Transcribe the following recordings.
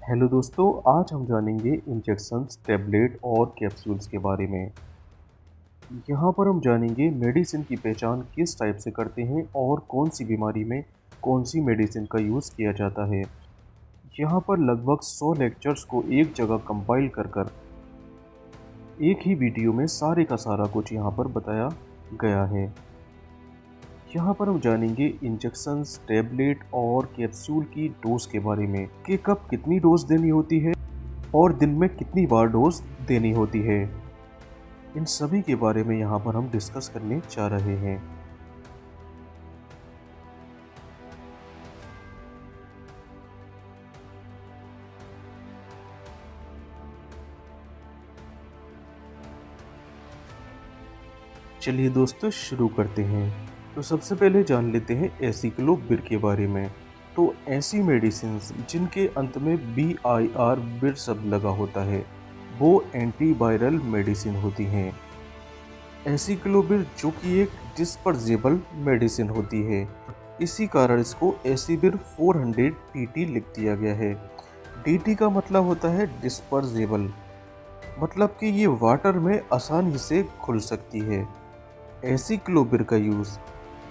Hello दोस्तों, आज हम जानेंगे इंजेक्शंस, टैबलेट और कैप्सूल्स के बारे में। यहाँ पर हम जानेंगे मेडिसिन की पहचान किस टाइप से करते हैं और कौन सी बीमारी में कौन सी मेडिसिन का यूज़ किया जाता है। यहाँ पर लगभग 100 लेक्चर्स को एक जगह कंपाइल कर कर एक ही वीडियो में सारे का सारा कुछ यहाँ पर बताया गया है। यहाँ पर हम जानेंगे इंजेक्शंस, टैबलेट और कैप्सूल की डोज के बारे में कि कब कितनी डोज देनी होती है और दिन में कितनी बार डोज देनी होती है। इन सभी के बारे में यहाँ पर हम डिस्कस करने जा रहे हैं। चलिए दोस्तों, शुरू करते हैं। तो सबसे पहले जान लेते हैं एसिक्लोविर के बारे में। तो ऐसी मेडिसिन जिनके अंत में BIR बिर शब्द लगा होता है, वो एंटीवायरल मेडिसिन होती हैं। एसिक्लोविर जो कि एक डिस्पर्जेबल मेडिसिन होती है, इसी कारण इसको एसिविर 400 DT लिख दिया गया है। DT का मतलब होता है डिस्पर्जेबल, मतलब कि ये वाटर में आसानी से घुल सकती है। एसिक्लोविर का यूज़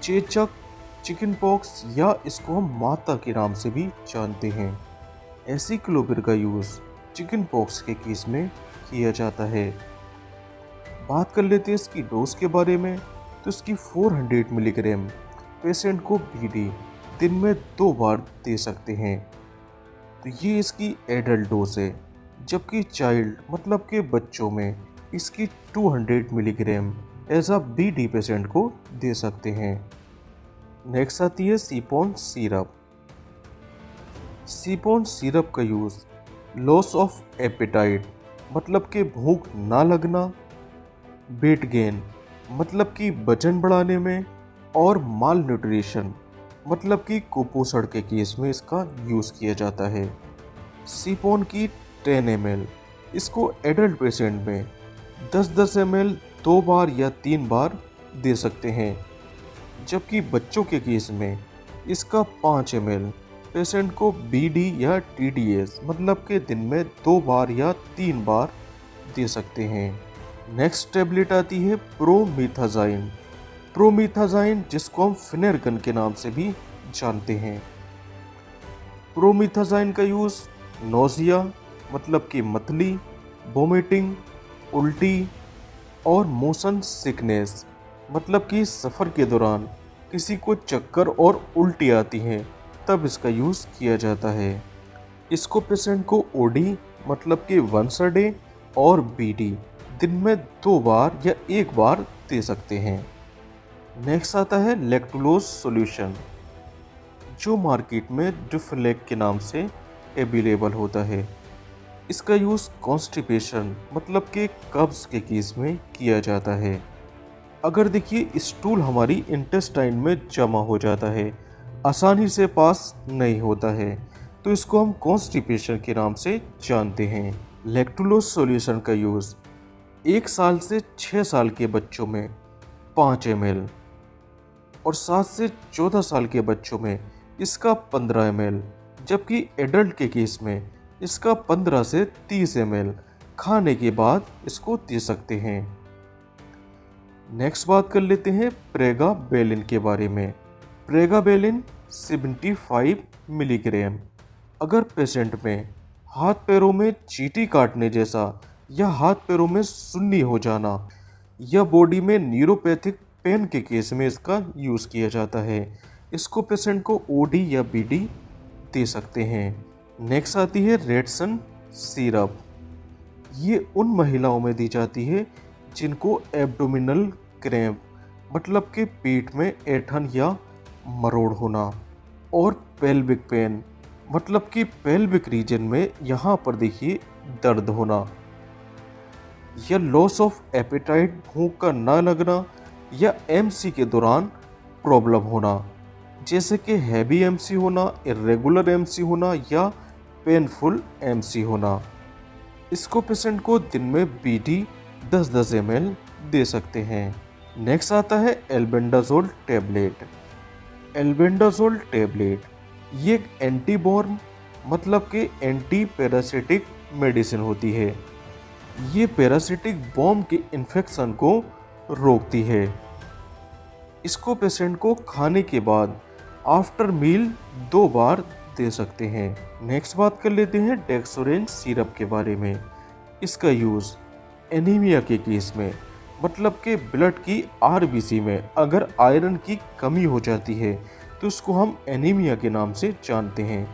चेचक, चिकन पॉक्स या इसको हम माता के नाम से भी जानते हैं। एसिक्लोविर का यूज़ चिकन पॉक्स के केस में किया जाता है। बात कर लेते हैं इसकी डोज के बारे में। तो इसकी 400 मिलीग्राम पेशेंट को BD दिन में 2 बार दे सकते हैं। तो ये इसकी एडल्ट डोज है, जबकि चाइल्ड मतलब के बच्चों में इसकी 200 milligram as a BD patient को दे सकते हैं। नेक्स्ट आती है सीपोन सिरप। सीपोन सिरप का यूज़ लॉस ऑफ एपेटाइट मतलब कि भूख ना लगना, वेट गेन मतलब कि वजन बढ़ाने में, और माल न्यूट्रिशन मतलब कि कुपोषण के केस में इसका यूज़ किया जाता है। सीपोन की 10 ml इसको एडल्ट पेशेंट में 10-10 ml 2 बार या 3 बार दे सकते हैं, जबकि बच्चों के केस में इसका 5 ml पेशेंट को BD या TDS मतलब के दिन में 2 बार या 3 बार दे सकते हैं। नेक्स्ट टेबलेट आती है प्रोमीथाजाइन। प्रोमीथाजाइन जिसको हम फिनेरगन के नाम से भी जानते हैं। प्रोमीथाजाइन का यूज़ नोजिया मतलब कि मतली, वोमिटिंग, उल्टी और मोशन सिकनेस मतलब कि सफ़र के दौरान किसी को चक्कर और उल्टी आती हैं तब इसका यूज़ किया जाता है। इसको पेशेंट को OD मतलब कि वंस अ डे और BD दिन में 2 बार या 1 बार दे सकते हैं। नेक्स्ट आता है लैक्टुलोज सॉल्यूशन, जो मार्केट में ड्यूफ्लेक के नाम से अवेलेबल होता है। इसका यूज़ कॉन्स्टिपेशन मतलब कि कब्ज़ के केस में किया जाता है। अगर देखिए स्टूल हमारी इंटेस्टाइन में जमा हो जाता है, आसानी से पास नहीं होता है, तो इसको हम कॉन्स्टिपेशन के नाम से जानते हैं। लैक्टुलोज सॉल्यूशन का यूज़ 1 साल से 6 साल के बच्चों में 5 ml और 7 से 14 साल के बच्चों में इसका 15 ml, जबकि एडल्ट के केस में इसका 15 से 30 ml खाने के बाद इसको दे सकते हैं। नेक्स्ट बात कर लेते हैं प्रेगाबेलिन के बारे में। प्रेगाबेलिन 75 मिलीग्राम। अगर पेशेंट में हाथ पैरों में चींटी काटने जैसा या हाथ पैरों में सुन्नी हो जाना या बॉडी में न्यूरोपैथिक पेन के केस में इसका यूज़ किया जाता है। इसको पेशेंट को OD या BD दे सकते हैं। नेक्स्ट आती है रेडसन सिरप। ये उन महिलाओं में दी जाती है जिनको एब्डोमिनल क्रैम्प मतलब कि पेट में ऐंठन या मरोड़ होना, और पेल्विक पेन मतलब कि पेल्विक रीजन में यहाँ पर देखिए दर्द होना, या लॉस ऑफ एपेटाइट भूख का ना लगना, या MC के दौरान प्रॉब्लम होना जैसे कि हैवी MC होना, इरेगुलर MC होना या पेनफुल MC होना। इसको पेशेंट को दिन में BD 10-10 ml दे सकते हैं। नेक्स्ट आता है एल्बेंडाजोल टैबलेट। एल्बेंडाजोल टैबलेट ये एक एंटीबॉर्न मतलब कि एंटी पैरासिटिक मेडिसिन होती है। ये पैरासिटिक बॉम्ब के इन्फेक्शन को रोकती है। इसको पेशेंट को खाने के बाद आफ्टर मील 2 बार दे सकते हैं। नेक्स्ट बात कर लेते हैं डेक्सोरेंज सिरप के बारे में। इसका यूज़ एनीमिया के केस में, मतलब कि ब्लड की आरबीसी में अगर आयरन की कमी हो जाती है तो इसको हम एनीमिया के नाम से जानते हैं,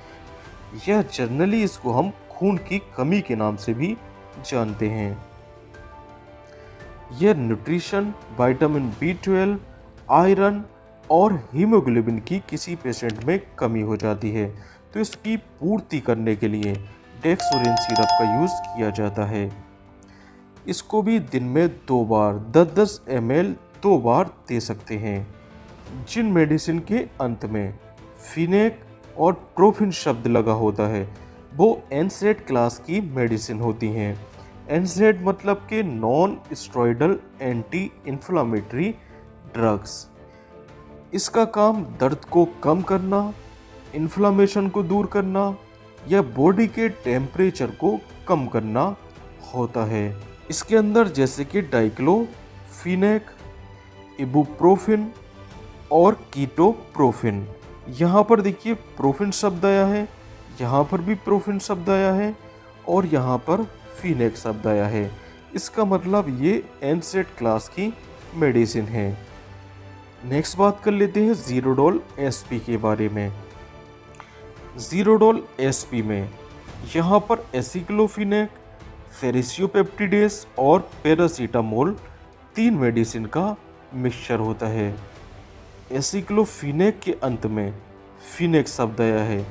या जनरली इसको हम खून की कमी के नाम से भी जानते हैं। यह न्यूट्रिशन, विटामिन B12, आयरन और हीमोग्लोबिन की किसी पेशेंट में कमी हो जाती है तो इसकी पूर्ति करने के लिए डेक्सोरेंज सिरप का यूज़ किया जाता है। इसको भी दिन में 2 बार 10-10 ml 2 बार दे सकते हैं। जिन मेडिसिन के अंत में फिनेक और प्रोफिन शब्द लगा होता है वो एनसेड क्लास की मेडिसिन होती हैं। एनसेड मतलब कि non steroidal anti inflammatory drugs. इसका काम दर्द को कम करना, इन्फ्लामेशन को दूर करना या बॉडी के टेम्परेचर को कम करना होता है। इसके अंदर जैसे कि डाइक्लोफिनेक, इबुप्रोफिन और कीटोप्रोफिन। यहाँ पर देखिए प्रोफिन शब्द आया है, यहाँ पर भी प्रोफिन शब्द आया है और यहाँ पर फिनेक शब्द आया है। इसका मतलब ये एनसेड क्लास की मेडिसिन है। नेक्स्ट बात कर लेते हैं ज़ीरोडोल एसपी के बारे में। ज़ीरोडोल एसपी में यहाँ पर एसिक्लोफिनेक, फेरिसियोपेप्टिडेस और पैरासीटामोल 3 मेडिसिन का मिक्सचर होता है। एसिक्लोफिनेक के अंत में फिनेक शब्द आया है,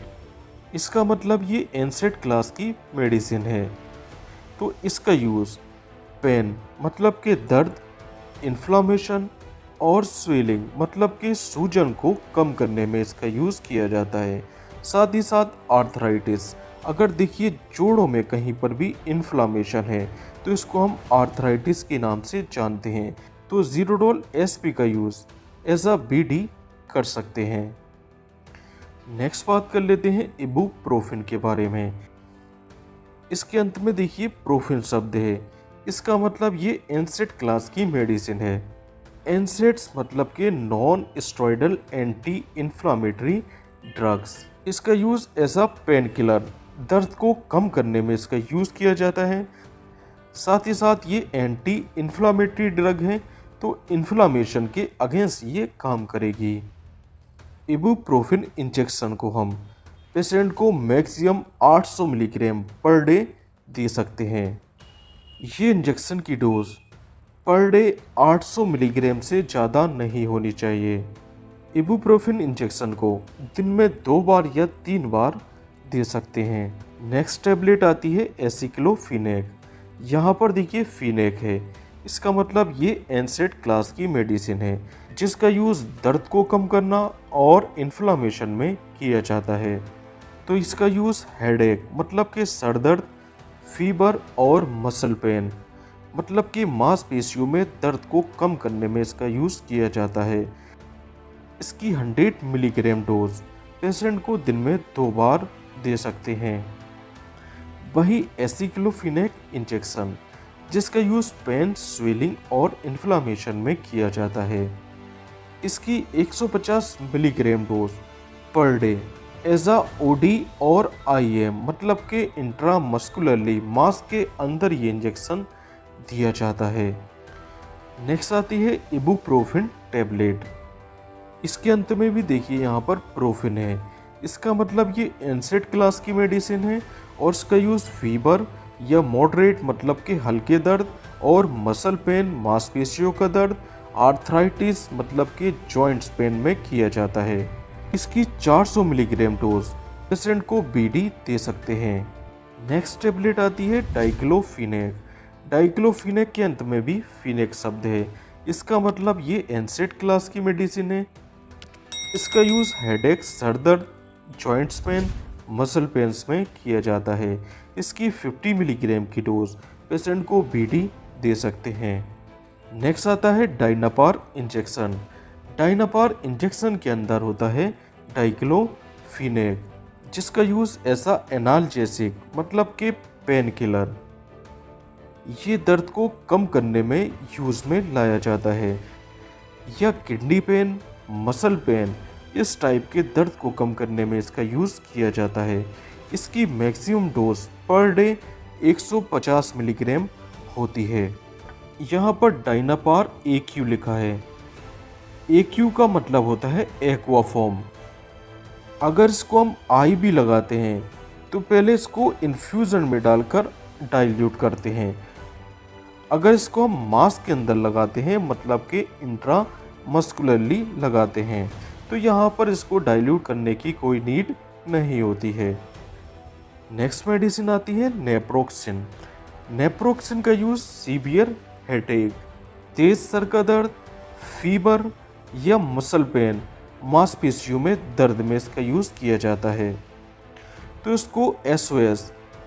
इसका मतलब ये एनसेड क्लास की मेडिसिन है। तो इसका यूज़ पेन मतलब कि दर्द, इन्फ्लामेशन और स्वेलिंग मतलब कि सूजन को कम करने में इसका यूज़ किया जाता है। साथ ही साथ आर्थराइटिस, अगर देखिए जोड़ों में कहीं पर भी इन्फ्लामेशन है तो इसको हम आर्थराइटिस के नाम से जानते हैं। तो ज़ीरोडोल एसपी का यूज़ एज अ बीडी कर सकते हैं। नेक्स्ट बात कर लेते हैं इबुप्रोफिन के बारे में। इसके अंत में देखिए प्रोफिन शब्द है, इसका मतलब ये एनसेड क्लास की मेडिसिन है। एनसेड्स मतलब कि non steroidal anti inflammatory drugs. इसका use as a painkiller, दर्द को कम करने में इसका यूज़ किया जाता है। साथ ही साथ ये एंटी इन्फ्लामेटरी ड्रग है तो इन्फ्लामेशन के अगेंस्ट ये काम करेगी। इबुप्रोफिन इंजेक्शन को हम पेशेंट को maximum 800 milligram per day they सकते हैं। ये इंजेक्शन की डोज पर डे 800 मिलीग्राम से ज़्यादा नहीं होनी चाहिए। इबुप्रोफिन इंजेक्शन को दिन में 2 बार या 3 बार दे सकते हैं। नेक्स्ट टैबलेट आती है एसिक्लोफिनेक। यहाँ पर देखिए फिनेक है, इसका मतलब ये एनसेड क्लास की मेडिसिन है जिसका यूज़ दर्द को कम करना और इन्फ्लामेशन में किया जाता है। तो इसका यूज़ हेडेक मतलब कि सर दर्द, फीवर और मसल पेन मतलब कि मांसपेशियों में दर्द को कम करने में इसका यूज़ किया जाता है। इसकी 100 मिलीग्राम डोज पेशेंट को दिन में 2 बार दे सकते हैं। वही एसिक्लोफिनेक इंजेक्शन जिसका यूज़ पेन, स्वेलिंग और इन्फ्लामेशन में किया जाता है, इसकी 150 milligram dose per day as a OD और आईएम मतलब कि इंट्रामस्कुलरली मांस के अंदर ये इंजेक्शन दिया जाता है। नेक्स्ट आती है इबुप्रोफिन टैबलेट। इसके अंत में भी देखिए यहाँ पर प्रोफिन है, इसका मतलब ये एनसेड क्लास की मेडिसिन है और इसका यूज़ फीवर या मॉडरेट मतलब कि हल्के दर्द और मसल पेन मांसपेशियों का दर्द, आर्थराइटिस मतलब कि जॉइंट्स पेन में किया जाता है। इसकी 400 मिलीग्राम डोज पेशेंट को बीडी दे सकते हैं। नेक्स्ट टैबलेट आती है डाइक्लोफिनेक। डाइक्लोफिनेक के अंत में भी फिनेक शब्द है, इसका मतलब ये एनसेड क्लास की मेडिसिन है। इसका यूज़ हेडेक, सर दर्द, जॉइंट्स पेन, मसल पेन्स में किया जाता है। इसकी 50 मिलीग्राम की डोज पेशेंट को बीडी दे सकते हैं। नेक्स्ट आता है डाइनापार इंजेक्शन। डाइनापार इंजेक्शन के अंदर होता है डाइक्लोफिनेक। जिसका यूज़ ऐसा एनाल्जेसिक मतलब कि पेन किलर, ये दर्द को कम करने में यूज़ में लाया जाता है। या किडनी पेन, मसल पेन, इस टाइप के दर्द को कम करने में इसका यूज़ किया जाता है। इसकी maximum dose per day 150 milligram होती है। यहाँ पर डायनापार AQ लिखा है। AQ का मतलब होता है एक्वाफॉर्म। अगर इसको हम IV लगाते हैं तो पहले इसको इन्फ्यूज़न में डालकर डाइल्यूट करते हैं। अगर इसको हम मास्क के अंदर लगाते हैं मतलब कि इंट्रा मस्कुलरली लगाते हैं तो यहाँ पर इसको डाइल्यूट करने की कोई नीड नहीं होती है। नेक्स्ट मेडिसिन आती है नेप्रोक्सिन। नेप्रोक्सिन का यूज़ सीवियर हेडेक, तेज सर का दर्द, फीवर या मसल पेन, मांसपेशियों में दर्द में इसका यूज़ किया जाता है। तो इसको SOS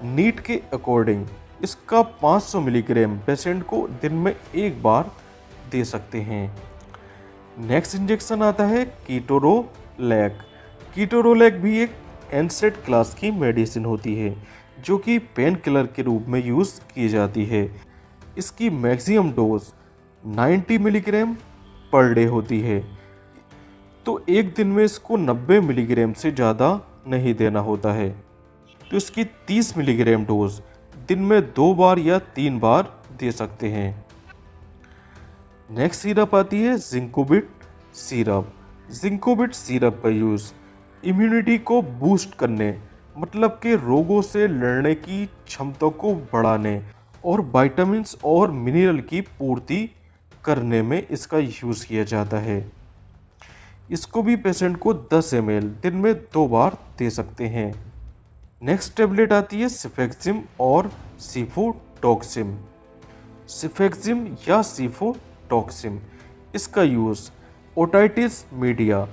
नीड के अकॉर्डिंग इसका 500 मिलीग्राम पेशेंट को दिन में एक बार दे सकते हैं। नेक्स्ट इंजेक्शन आता है कीटोरोलैक। कीटोरोलैक भी एक एनसेड क्लास की मेडिसिन होती है जो कि पेन किलर के रूप में यूज़ की जाती है। इसकी maximum dose 90 milligram per day होती है। तो एक दिन में इसको 90 मिलीग्राम से ज़्यादा नहीं देना होता है। तो इसकी 30 मिलीग्राम डोज दिन में 2 बार या 3 बार दे सकते हैं। नेक्स्ट सिरप आती है जिंकोबिट सिरप। जिंकोबिट सिरप का यूज़ इम्यूनिटी को बूस्ट करने मतलब कि रोगों से लड़ने की क्षमता को बढ़ाने और विटामिन्स और मिनरल की पूर्ति करने में इसका यूज़ किया जाता है। इसको भी पेशेंट को 10 ml दिन में 2 बार दे सकते हैं। नेक्स्ट टेबलेट आती है सिफेक्सिम और सीफोटॉक्सिम। सिफेक्सिम या सीफोटॉक्सिम, इसका यूज़ ओटाइटिस मीडिया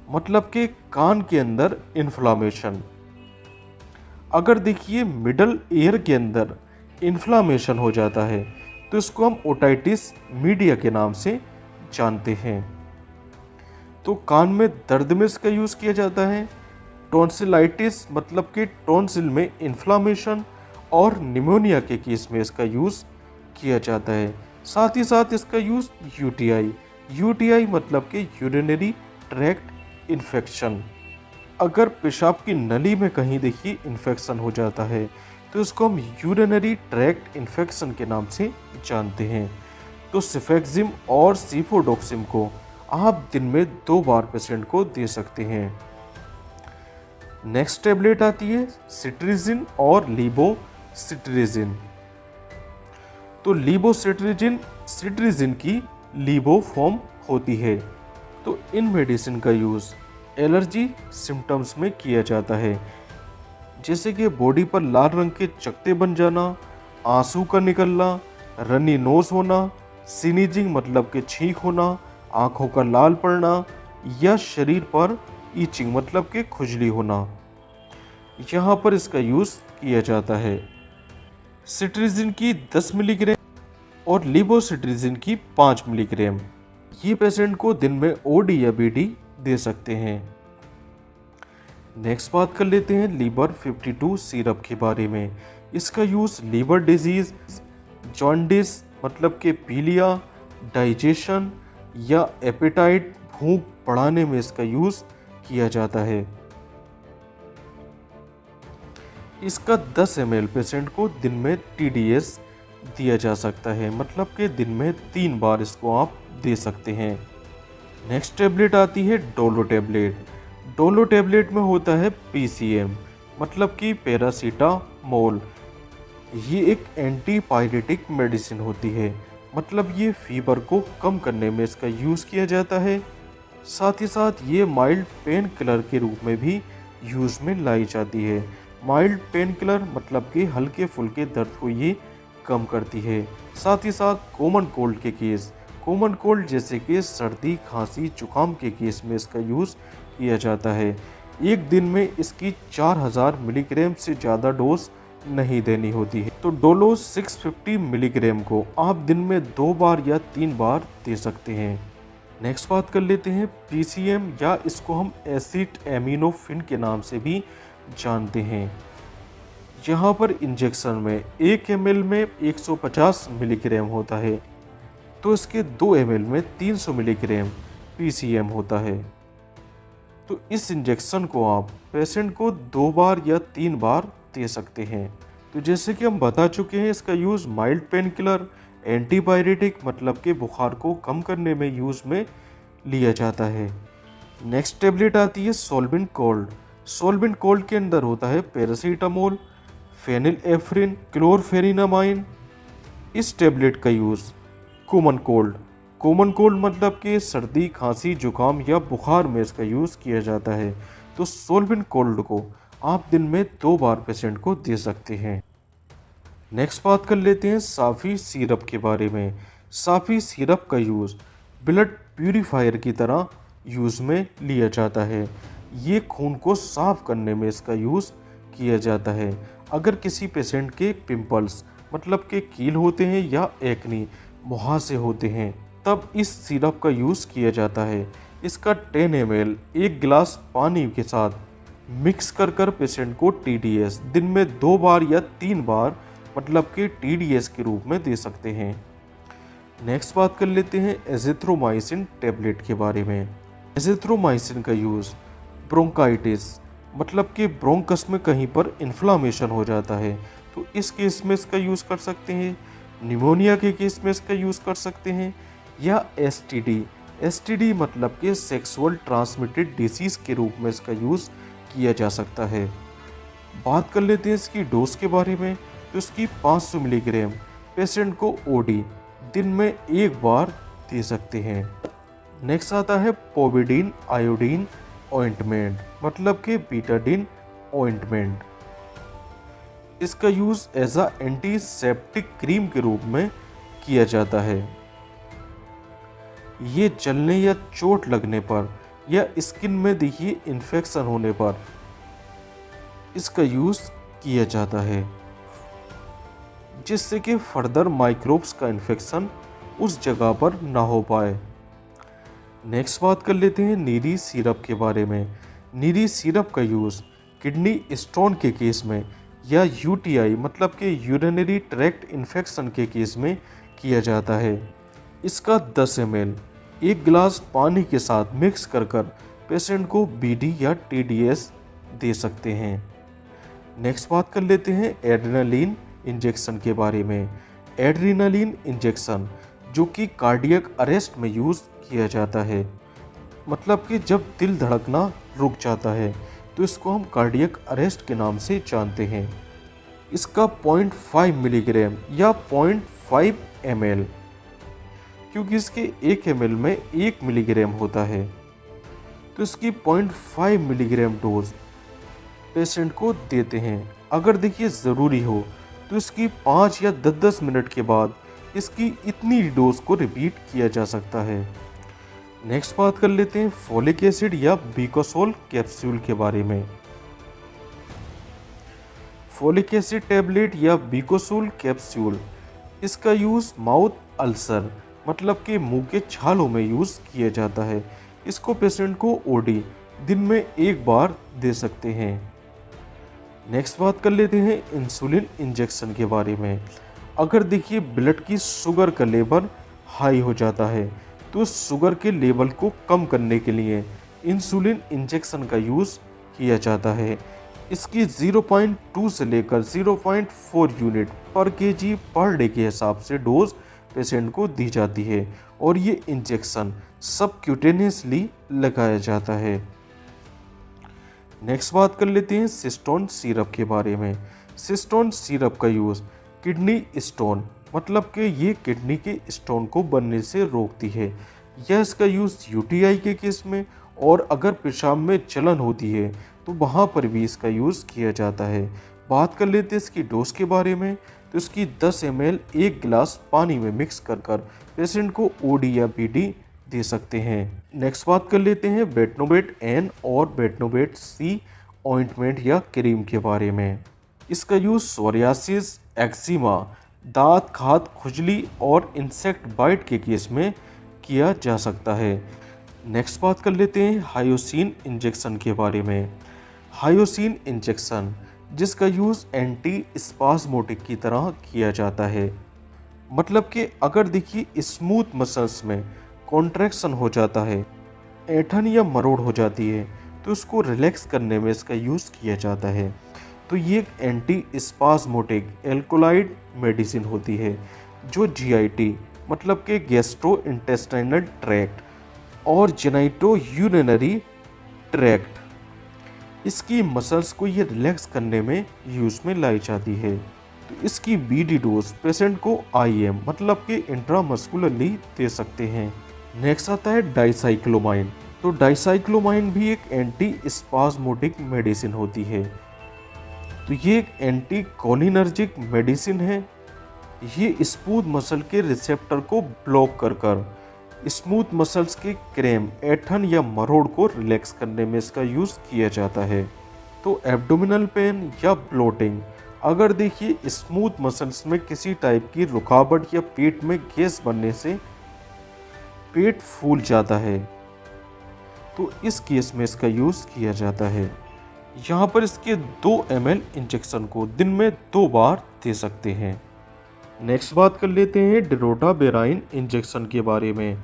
मतलब कि कान के अंदर इन्फ्लामेशन, अगर देखिए मिडल ईयर के अंदर इन्फ्लामेशन हो जाता है तो इसको हम ओटाइटिस मीडिया के नाम से जानते हैं। तो कान में दर्द में इसका यूज़ किया जाता है। टॉन्सिलाइटिस मतलब कि टॉन्सिल में इन्फ्लामेशन और निमोनिया के केस में इसका यूज़ किया जाता है। साथ ही साथ इसका यूज़ यूटीआई मतलब कि यूरिनरी ट्रैक्ट इन्फेक्शन, अगर पेशाब की नली में कहीं देखिए इन्फेक्शन हो जाता है तो इसको हम यूरिनरी ट्रैक्ट इन्फेक्शन के नाम से जानते हैं। तो सिफेक्सिम और सीफोडॉक्सिम को आप दिन में 2 बार पेशेंट को दे सकते हैं। नेक्स्ट टेबलेट आती है सिट्रिजिन और लीवोसिट्रिजिन। तो सिट्रिजिन की लीवो फॉर्म होती है। तो इन मेडिसिन का यूज़ एलर्जी सिम्टम्स में किया जाता है, जैसे कि बॉडी पर लाल रंग के चकत्ते बन जाना, आंसू का निकलना, रनी नोज होना, सीनीजिंग मतलब कि छींक होना, आंखों का लाल पड़ना या शरीर पर ईचिंग मतलब कि खुजली होना, यहाँ पर इसका यूज़ किया जाता है। सिट्रिजिन की 10 मिलीग्राम और लीवोसिट्रिजिन की 5 मिलीग्राम ये पेशेंट को दिन में OD या BD दे सकते हैं। नेक्स्ट बात कर लेते हैं लीवर 52 सिरप के बारे में। इसका यूज़ लीवर डिजीज़, जॉन्डिस मतलब कि पीलिया, डाइजेशन या एपेटाइट भूख बढ़ाने में इसका यूज़ किया जाता है। इसका 10 ml पेशेंट को दिन में TDS दिया जा सकता है, मतलब कि दिन में 3 बार इसको आप दे सकते हैं। नेक्स्ट टेबलेट आती है डोलो टेबलेट। डोलो टेबलेट में होता है PCM मतलब कि पैरासीटामोल। ये एक एंटीपायरेटिक मेडिसिन होती है, मतलब ये फीवर को कम करने में इसका यूज़ किया जाता है। साथ ही साथ ये माइल्ड पेन किलर के रूप में भी यूज़ में लाई जाती है। माइल्ड पेन किलर मतलब कि हल्के फुल्के दर्द को ये कम करती है। साथ ही साथ कॉमन कोल्ड जैसे कि सर्दी, खांसी, जुकाम के केस में इसका यूज़ किया जाता है। एक दिन में इसकी 4000 मिलीग्राम से ज़्यादा डोज नहीं देनी होती है। तो डोलो 650 मिलीग्राम को आप दिन में 2 बार या 3 बार दे सकते हैं। नेक्स्ट बात कर लेते हैं PCM या इसको हम एसिड एमिनोफिन के नाम से भी जानते हैं। यहाँ पर इंजेक्शन में 1 ml में 150 मिलीग्राम होता है, तो इसके 2 ml में 300 मिलीग्राम पीसीएम होता है। तो इस इंजेक्शन को आप पेशेंट को 2 बार या 3 बार दे सकते हैं। तो जैसे कि हम बता चुके हैं, इसका use mild pain killer, antibiotic मतलब कि बुखार को कम करने में यूज़ में लिया जाता है। नेक्स्ट टेबलेट आती है सोलबिन कोल्ड। सोलबिन कोल्ड के अंदर होता है पैरासीटामोल, फेनिलेफ्रिन, क्लोरफेनिनामाइन। इस टेबलेट का यूज़ कॉमन कोल्ड मतलब कि सर्दी, खांसी, जुकाम या बुखार में इसका यूज़ किया जाता है। तो सोलबिन कोल्ड को आप दिन में 2 बार पेशेंट को दे सकते हैं। नेक्स्ट बात कर लेते हैं साफ़ी सिरप के बारे में। साफ़ी सिरप का यूज़ ब्लड प्यूरीफायर की तरह यूज़ में लिया जाता है। ये खून को साफ करने में इसका यूज़ किया जाता है। अगर किसी पेशेंट के पिंपल्स मतलब के कील होते हैं या एक्नी मुहासे होते हैं, तब इस सिरप का यूज़ किया जाता है। इसका 10 ml 1 गिलास पानी के साथ मिक्स कर पेशेंट को TDS दिन में 2 बार या 3 बार मतलब कि TDS के रूप में दे सकते हैं। नेक्स्ट बात कर लेते हैं एजिथ्रोमाइसिन टेबलेट के बारे में। एजिथ्रोमाइसिन का यूज़ ब्रोंकाइटिस मतलब कि ब्रोंकस में कहीं पर इन्फ्लामेशन हो जाता है, तो इस केस में इसका यूज़ कर सकते हैं। निमोनिया के केस में इसका यूज़ कर सकते हैं, या STD मतलब कि सेक्सुअल ट्रांसमिटेड डिसीज़ के रूप में इसका यूज़ किया जा सकता है। बात कर लेते हैं इसकी डोज के बारे में। तो इसकी 500 मिलीग्राम पेशेंट को OD दिन में 1 बार दे सकते हैं। नेक्स्ट आता है पोविडीन आयोडीन ऑइंटमेंट मतलब कि बीटाडीन ऑइंटमेंट। इसका use as a antiseptic cream के रूप में किया जाता है। ये जलने या चोट लगने पर या स्किन में देखिए इन्फेक्शन होने पर इसका यूज़ किया जाता है, जिससे कि फर्दर माइक्रोब्स का इन्फेक्शन उस जगह पर ना हो पाए। नेक्स्ट बात कर लेते हैं नीरी सिरप के बारे में। नीरी सिरप का यूज़ किडनी स्टोन के केस में या UTI मतलब कि यूरिनरी ट्रैक्ट इन्फेक्शन के केस में किया जाता है। इसका 10 ml 1 गिलास पानी के साथ मिक्स कर पेशेंट को BD या TDS दे सकते हैं। नेक्स्ट बात कर लेते हैं एड्रेनालिन इंजेक्शन के बारे में। एड्रेनालिन इंजेक्शन जो कि कार्डियक अरेस्ट में यूज़ किया जाता है, मतलब कि जब दिल धड़कना रुक जाता है तो इसको हम कार्डियक अरेस्ट के नाम से जानते हैं। इसका 0.5 मिलीग्राम या 0.5 ml, क्योंकि इसके 1 ml में 1 मिलीग्राम होता है, तो इसकी 0.5 मिलीग्राम डोज पेशेंट को देते हैं। अगर देखिए ज़रूरी हो तो इसकी 5 या 10 मिनट के बाद इसकी इतनी डोज को रिपीट किया जा सकता है। नेक्स्ट बात कर लेते हैं फोलिक एसिड या बीकोसोल कैप्सूल के बारे में। फोलिक एसिड टैबलेट या बीकोसोल कैप्सूल, इसका यूज़ माउथ अल्सर मतलब कि मुंह के छालों में यूज़ किया जाता है। इसको पेशेंट को OD दिन में 1 बार दे सकते हैं। नेक्स्ट बात कर लेते हैं इंसुलिन इंजेक्शन के बारे में। अगर देखिए ब्लड की शुगर का लेवल हाई हो जाता है तो शुगर के लेवल को कम करने के लिए इंसुलिन इंजेक्शन का यूज़ किया जाता है। इसकी 0.2 से लेकर 0.4 यूनिट पर kg पर डे के हिसाब से डोज पेशेंट को दी जाती है और ये इंजेक्शन सबक्यूटेनियसली लगाया जाता है। नेक्स्ट बात कर लेते हैं सिस्टोन सिरप के बारे में। सिस्टोन सिरप का यूज़ किडनी स्टोन मतलब कि ये किडनी के स्टोन को बनने से रोकती है। यह इसका यूज़ UTI के केस में और अगर पेशाब में जलन होती है तो वहाँ पर भी इसका यूज़ किया जाता है। बात कर लेते हैं इसकी डोज के बारे में। तो इसकी 10 ml 1 गिलास पानी में मिक्स कर पेशेंट को OD या BD दे सकते हैं। नेक्स्ट बात कर लेते हैं बेटनोवेट N और बेटनोवेट C ऑइंटमेंट या क्रीम के बारे में। इसका यूज़ सोरियासिस, एक्जिमा, दांत खाज, खुजली और इंसेक्ट बाइट के केस में किया जा सकता है। नेक्स्ट बात कर लेते हैं हायोसिन इंजेक्शन के बारे में। हायोसिन इंजेक्शन, जिसका यूज़ एंटी स्पास्मोटिक की तरह किया जाता है। मतलब कि अगर देखिए स्मूथ मसल्स में कॉन्ट्रैक्शन हो जाता है, ऐंठन या मरोड़ हो जाती है, तो उसको रिलैक्स करने में इसका यूज़ किया जाता है। तो ये एक एंटी स्पास्मोटिक एल्कोलाइड मेडिसिन होती है जो जीआईटी मतलब कि गैस्ट्रो इंटेस्टाइनल ट्रैक्ट और जेनाइटो यूरिनरी ट्रैक्ट, इसकी मसल्स को ये रिलैक्स करने में यूज़ में लाई जाती है। तो इसकी बीडी डोज पेशेंट को आईएम मतलब कि इंट्रामस्कुलरली दे सकते हैं। नेक्स्ट आता है डाइसाइक्लोमाइन। तो डाइसाइक्लोमाइन भी एक एंटी स्पास्मोटिक मेडिसिन होती है। तो ये एक एंटी कोलिनर्जिक मेडिसिन है। ये स्मूथ मसल के रिसेप्टर को ब्लॉक कर स्मूथ मसल्स के क्रैम, ऐंठन या मरोड़ को रिलैक्स करने में इसका यूज़ किया जाता है। तो एब्डोमिनल पेन या ब्लोटिंग, अगर देखिए स्मूथ मसल्स में किसी टाइप की रुकावट या पेट में गैस बनने से पेट फूल जाता है, तो इस केस में इसका यूज़ किया जाता है। यहाँ पर इसके 2 ml इंजेक्शन को दिन में 2 बार दे सकते हैं। नेक्स्ट बात कर लेते हैं डिरोटाबेराइन इंजेक्शन के बारे में,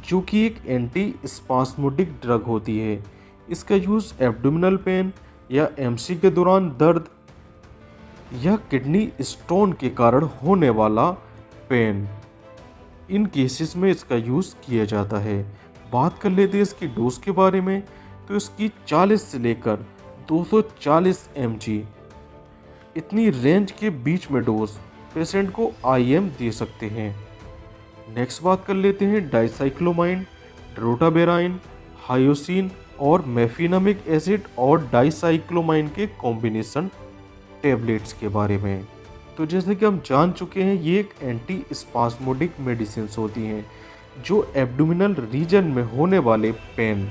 जो कि एक एंटी स्पास्मोटिक ड्रग होती है। इसका यूज़ एब्डोमिनल पेन या एमसी के दौरान दर्द या किडनी स्टोन के कारण होने वाला पेन, इन केसेस में इसका यूज़ किया जाता है। बात कर लेते हैं इसकी डोज के बारे में। तो इसकी 40 से लेकर 240 mg इतनी रेंज के बीच में डोज पेशेंट को आईएम दे सकते हैं। नेक्स्ट बात कर लेते हैं डाइसाइक्लोमाइन, डिरोटाबेराइन, हायोसिन और मेफिनामिक एसिड और डाइसाइक्लोमाइन के कॉम्बिनेशन टेबलेट्स के बारे में। तो जैसे कि हम जान चुके हैं, ये एक एंटी स्पास्मोटिक मेडिसिन होती हैं जो एब्डोमिनल रीजन में होने वाले पेन,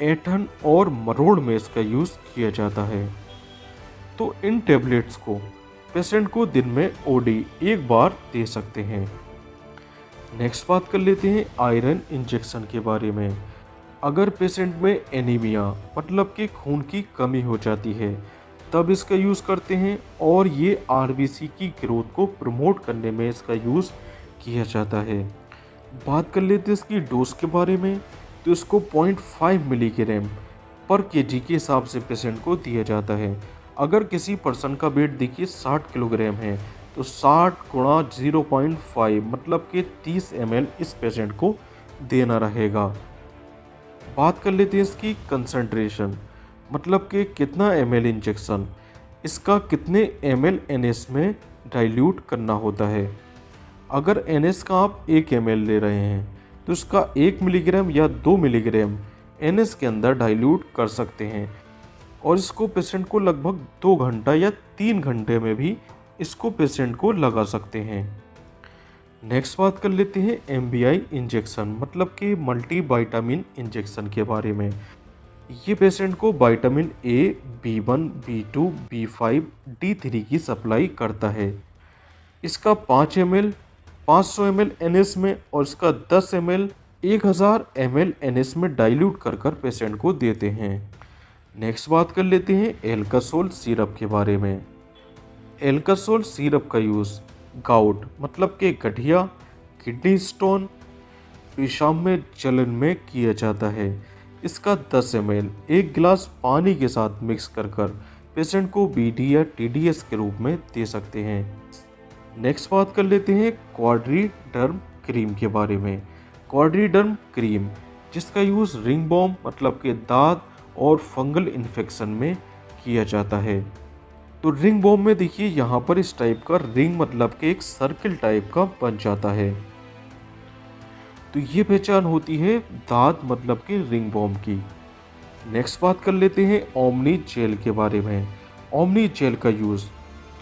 ऐंठन और मरोड़ में इसका यूज़ किया जाता है। तो इन टेबलेट्स को पेशेंट को दिन में ओडी 1 बार दे सकते हैं। नेक्स्ट बात कर लेते हैं आयरन इंजेक्शन के बारे में। अगर पेशेंट में एनीमिया मतलब कि खून की कमी हो जाती है, तब इसका यूज़ करते हैं और ये आरबीसी की ग्रोथ को प्रमोट करने में इसका यूज़ किया जाता है। बात कर लेते हैं इसकी डोज के बारे में। तो इसको 0.5 मिलीग्राम पर केजी के हिसाब से पेशेंट को दिया जाता है। अगर किसी पर्सन का वेट देखिए 60 किलोग्राम है, तो 60 गुणा 0.5 मतलब कि 30 ml इस पेशेंट को देना रहेगा। बात कर लेते हैं इसकी कंसंट्रेशन, मतलब कि कितना ml इंजेक्शन, इसका कितने ml NS में डाइल्यूट करना होता है। अगर NS का आप 1 ml ले रहे हैं, तो उसका 1 मिलीग्राम या 2 मिलीग्राम NS के अंदर डाइल्यूट कर सकते हैं और इसको पेशेंट को लगभग 2 घंटा या 3 घंटे में भी इसको पेशेंट को लगा सकते हैं। नेक्स्ट बात कर लेते हैं MBI इंजेक्शन, मतलब कि मल्टी विटामिन इंजेक्शन के बारे में। ये पेशेंट को vitamin A, B1, B2, B5, D3 की सप्लाई करता है। इसका 5 ml 500 ml NS में और इसका 10 ml 1000 ml NS में डाइल्यूट कर पेशेंट को देते हैं। नेक्स्ट बात कर लेते हैं एल्कासोल सिरप के बारे में। एल्कासोल सिरप का यूज़ गाउट मतलब कि गठिया, किडनी स्टोन, पेशाब में जलन में किया जाता है। इसका 10 ml 1 गिलास पानी के साथ मिक्स कर पेशेंट को BD या TDS के रूप में दे सकते हैं। नेक्स्ट बात कर लेते हैं क्वाड्रीडर्म क्रीम के बारे में। क्वाड्रीडर्म क्रीम, जिसका यूज़ रिंग बॉम मतलब कि दांत और फंगल इन्फेक्शन में किया जाता है। तो रिंग बॉम में देखिए यहाँ पर इस टाइप का रिंग मतलब कि एक सर्किल टाइप का बन जाता है। तो ये पहचान होती है दांत मतलब कि रिंग बॉम की। नेक्स्ट बात कर लेते हैं ओमनी जेल के बारे में। ओमनी जेल का यूज़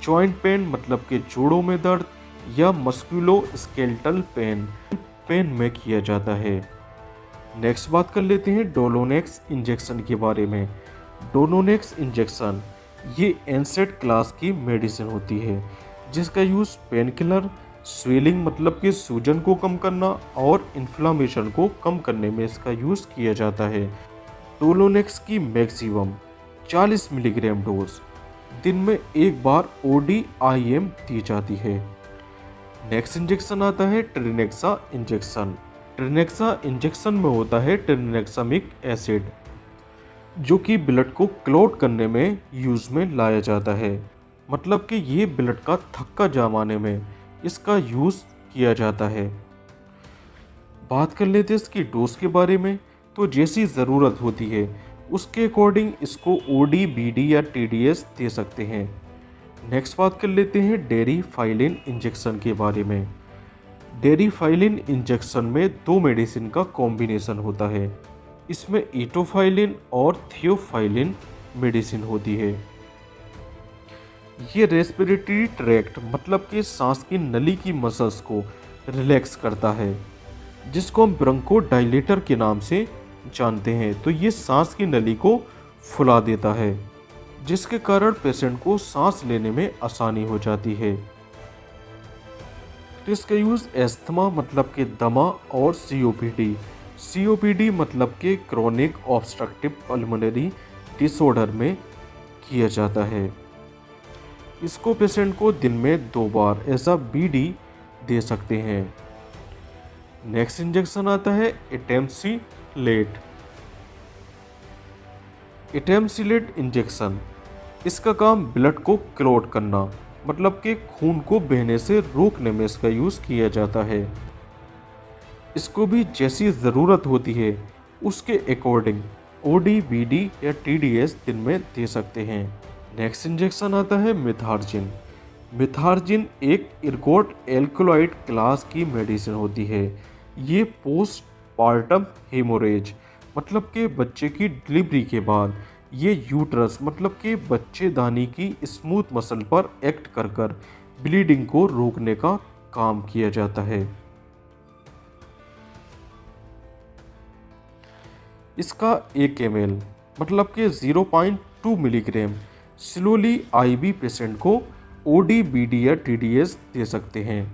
जॉइंट पेन मतलब कि जोड़ों में दर्द या मस्कुलो स्केलेटल पेन में किया जाता है। नेक्स्ट बात कर लेते हैं डोलोनेक्स इंजेक्शन के बारे में। डोलोनेक्स इंजेक्शन ये एनसेड क्लास की मेडिसिन होती है, जिसका यूज़ पेन किलर, स्वेलिंग मतलब कि सूजन को कम करना और इन्फ्लामेशन को कम करने में इसका यूज़ किया जाता है। डोलोनेक्स की मैक्सिमम 40 मिलीग्राम डोज दिन में एक बार ODIM दी जाती है। नेक्स्ट इंजेक्शन आता है ट्रिनेक्सा इंजेक्शन। ट्रिनेक्सा इंजेक्शन में होता है ट्रिनेक्सामिक एसिड, जो कि ब्लड को क्लॉट करने में यूज में लाया जाता है। मतलब कि ये ब्लड का थक्का जमाने में इसका यूज किया जाता है। बात कर लेते हैं इसकी डोज के बारे में। तो जैसी ज़रूरत होती है उसके अकॉर्डिंग इसको OD, BD या TDS दे सकते हैं। नेक्स्ट बात कर लेते हैं डेरिफाइलिन इंजेक्शन के बारे में। डेरिफाइलिन इंजेक्शन में दो मेडिसिन का कॉम्बिनेशन होता है। इसमें इटोफाइलिन और थियोफाइलिन मेडिसिन होती है। ये रेस्पिरेटरी ट्रैक्ट मतलब कि सांस की नली की मसल्स को रिलैक्स करता है, जिसको हम ब्रोंकोडायलेटर के नाम से जानते हैं। तो ये सांस की नली को फुला देता है, जिसके कारण पेशेंट को सांस लेने में आसानी हो जाती है। तो इसका यूज़ एस्थमा मतलब कि दमा और COPD मतलब कि क्रोनिक ऑब्स्ट्रक्टिव पल्मोनरी डिसऑर्डर में किया जाता है। इसको पेशेंट को दिन में 2 बार एज अ BD दे सकते हैं। नेक्स्ट इंजेक्शन आता है एटेम्सिलेट। एटेम्सिलेट इंजेक्शन, इसका काम ब्लड को क्लॉट करना मतलब कि खून को बहने से रोकने में इसका यूज़ किया जाता है। इसको भी जैसी ज़रूरत होती है उसके अकॉर्डिंग OD, BD या TDS दिन में दे सकते हैं। नेक्स्ट इंजेक्शन आता है मिथार्जिन। मिथार्जिन एक इर्गोट एल्कलॉइड क्लास की मेडिसिन होती है। ये पोस्ट पार्टम हेमोरेज मतलब कि बच्चे की डिलीवरी के बाद ये यूट्रस मतलब कि बच्चेदानी की स्मूथ मसल पर एक्ट कर ब्लीडिंग को रोकने का काम किया जाता है। इसका 1 ml मतलब कि 0.2 मिलीग्राम स्लोली IV पेशेंट को OD, BD या TDS दे सकते हैं।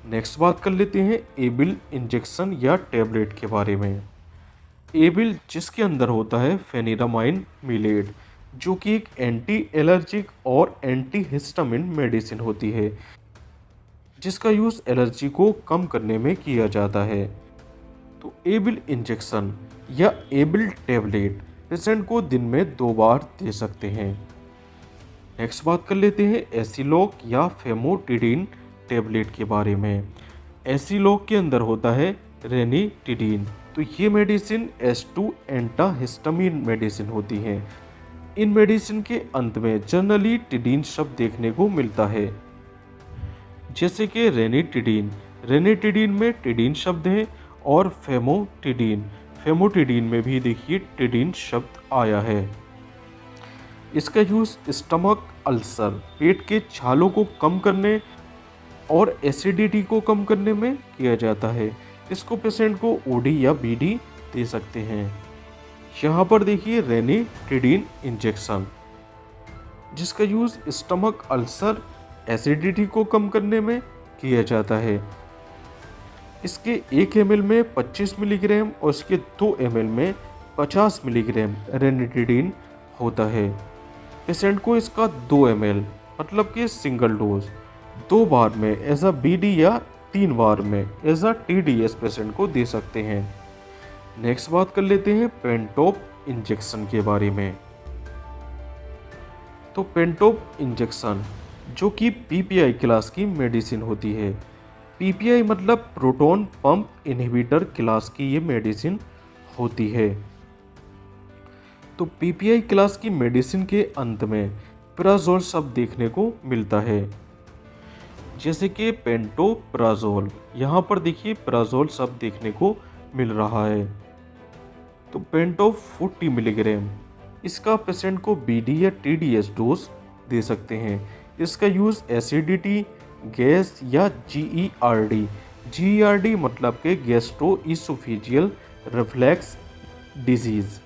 नेक्स्ट बात कर लेते हैं एबिल इंजेक्शन या टैबलेट के बारे में। एबिल जिसके अंदर होता है फेनिरामाइन मिलेट, जो कि एक एंटी एलर्जिक और एंटी हिस्टामिन मेडिसिन होती है, जिसका यूज़ एलर्जी को कम करने में किया जाता है। तो एबिल इंजेक्शन या एबिल टैबलेट पेशेंट को दिन में 2 बार दे सकते हैं। नेक्स्ट बात कर लेते हैं एसिलॉक या फेमोटिडीन टैबलेट के बारे में। एसिलॉक के अंदर होता है रेनिटिडीन। तो ये मेडिसिन S2 एंटाहिस्टामिन मेडिसिन होती है। इन मेडिसिन के अंत में जनरली टिडीन शब्द देखने को मिलता है, जैसे कि रेनिटिडीन में टिडीन शब्द है और फेमोटिडीन में भी देखिए टिडीन शब्द आया है। इसका यूज़ स्टमक अल्सर पेट के छालों को कम करने और एसिडिटी को कम करने में किया जाता है। इसको पेशेंट को OD या BD दे सकते हैं। यहाँ पर देखिए रेनिटिडीन इंजेक्शन, जिसका यूज़ स्टमक अल्सर एसिडिटी को कम करने में किया जाता है। इसके 1 ml में 25 मिलीग्राम और इसके 2 ml में 50 मिलीग्राम रेनिटिडीन होता है। पेशेंट को इसका 2 ml मतलब कि सिंगल डोज 2 बार में एज अ BD या 3 बार में एज अ TDS पेशेंट को दे सकते हैं। नेक्स्ट बात कर लेते हैं पेंटोप इंजेक्शन के बारे में। तो पेंटोप इंजेक्शन जो कि PPI क्लास की मेडिसिन होती है। PPI मतलब प्रोटॉन पंप इनहिबिटर क्लास की ये मेडिसिन होती है। तो PPI क्लास की मेडिसिन के अंत में प्राजोल शब्द देखने को मिलता है, जैसे कि पेंटोप्राजोल। यहाँ पर देखिए प्राजोल शब्द देखने को मिल रहा है। तो पेंटो 40 मिलीग्राम इसका पेशेंट को BD या TDS डोज दे सकते हैं। इसका यूज़ एसिडिटी, गैस या GERD मतलब के गैस्ट्रोइसोफेजियल रिफ्लक्स डिजीज़।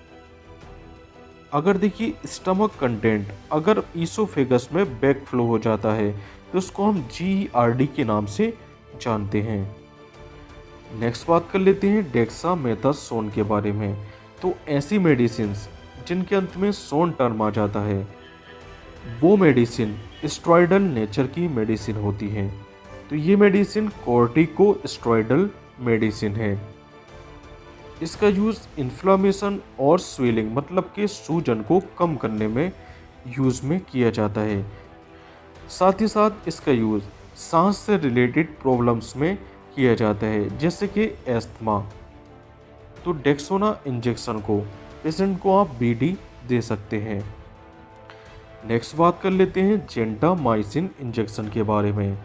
अगर देखिए स्टमक कंटेंट अगर ईसोफेगस में बैकफ्लो हो जाता है तो उसको हम GERD के नाम से जानते हैं। नेक्स्ट बात कर लेते हैं डेक्सामेथासोन के बारे में। तो ऐसी मेडिसिन्स जिनके अंत में सोन टर्म आ जाता है, वो मेडिसिन स्टेरॉयडल नेचर की मेडिसिन होती है। तो ये मेडिसिन कॉर्टिकोस्टेरॉयडल मेडिसिन है। इसका यूज़ इन्फ्लामेशन और स्वेलिंग मतलब कि सूजन को कम करने में यूज़ में किया जाता है। साथ ही साथ इसका यूज़ सांस से रिलेटेड प्रॉब्लम्स में किया जाता है, जैसे कि एस्थमा। तो डेक्सोना इंजेक्शन को पेशेंट को आप बीडी दे सकते हैं। नेक्स्ट बात कर लेते हैं जेंटामाइसिन इंजेक्शन के बारे में।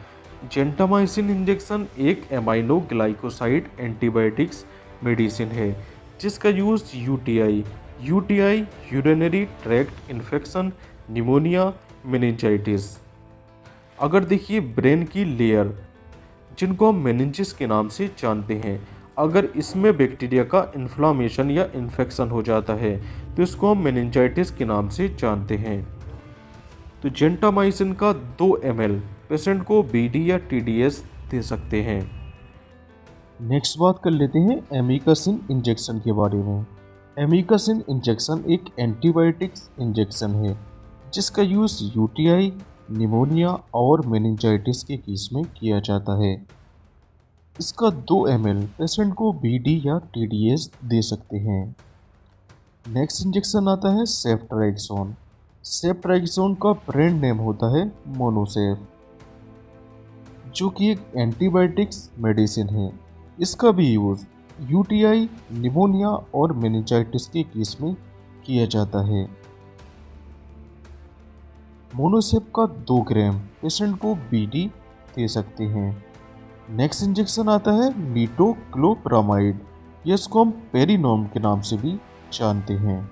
जेंटामाइसिन इंजेक्शन एक एमाइनो ग्लाइकोसाइड एंटीबायोटिक्स मेडिसिन है, जिसका use UTI urinary tract infection, pneumonia, meningitis. अगर देखिए ब्रेन की लेयर, जिनको हम मेनिंजिस के नाम से जानते हैं, अगर इसमें बैक्टीरिया का इन्फ्लामेशन या इन्फेक्शन हो जाता है तो इसको हम मेनिंजाइटिस के नाम से जानते हैं। तो जेंटामाइसिन का 2 ml पेशेंट को बीडी या टीडीएस दे सकते हैं। नेक्स्ट बात कर लेते हैं एमिकासिन इंजेक्शन के बारे में। एमिकासिन इंजेक्शन एक एंटीबायोटिक्स इंजेक्शन है, जिसका यूज़ यूटीआई, निमोनिया और मेनिंजाइटिस के केस में किया जाता है। इसका 2 ml पेशेंट को बीडी या टीडीएस दे सकते हैं। नेक्स्ट इंजेक्शन आता है सेफ्ट्राइक्सोन। सेफ्ट्राइक्सोन का ब्रांड नेम होता है मोनोसेफ, जो कि एक एंटीबायोटिक्स मेडिसिन है। इसका भी यूज़ यूटीआई, निमोनिया और मेनिंजाइटिस के केस में किया जाता है। मोनोसेफ का 2 ग्राम पेशेंट को बीडी दे सकते हैं। नेक्स्ट इंजेक्शन आता है मीटोक्लोप्रामाइड, जिसको हम पेरिनोम के नाम से भी जानते हैं।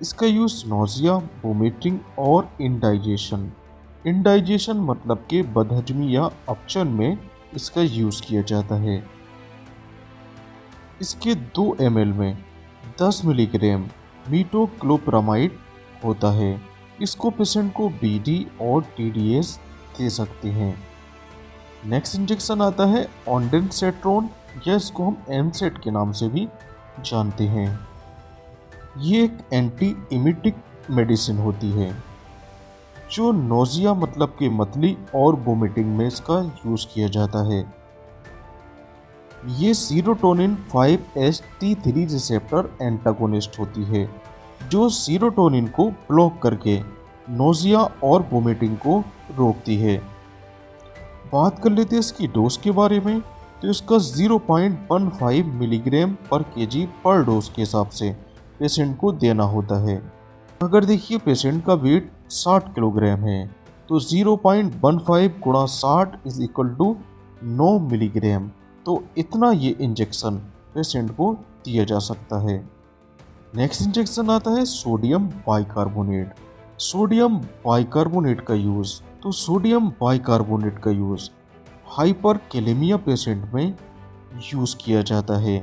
इसका यूज़ नोजिया, वोमिटिंग और इंडाइजेशन मतलब कि बदहजमी या अपचन में इसका यूज़ किया जाता है। इसके 2 ml में 10 मिलीग्राम मीटोक्लोप्रामाइड होता है। इसको पेशेंट को बीडी और टीडीएस दे सकते हैं। नेक्स्ट इंजेक्शन आता है ऑन्डेनसेट्रोन, या इसको हम एमसेट के नाम से भी जानते हैं। ये एक एंटी इमिटिक मेडिसिन होती है, जो नोजिया मतलब कि मतली और वोमिटिंग में इसका यूज़ किया जाता है। ये सीरोटोनिन 5-HT3 रिसेप्टर एंटागोनिस्ट होती है, जो सीरोटोनिन को ब्लॉक करके नोजिया और वोमिटिंग को रोकती है। बात कर लेते हैं इसकी डोज के बारे में। तो इसका 0.15 मिलीग्राम पर केजी पर डोज के हिसाब से पेशेंट को देना होता है। अगर देखिए पेशेंट का वेट 60 किलोग्राम है तो 0.15 गुणा 60 इज इक्वल टू 9 मिलीग्राम। तो इतना ये इंजेक्शन पेशेंट को दिया जा सकता है। नेक्स्ट इंजेक्शन आता है सोडियम बाइकार्बोनेट। सोडियम बाइकार्बोनेट का यूज़, तो सोडियम बाइकार्बोनेट का यूज़ हाइपरकैलेमिया पेशेंट में यूज़ किया जाता है।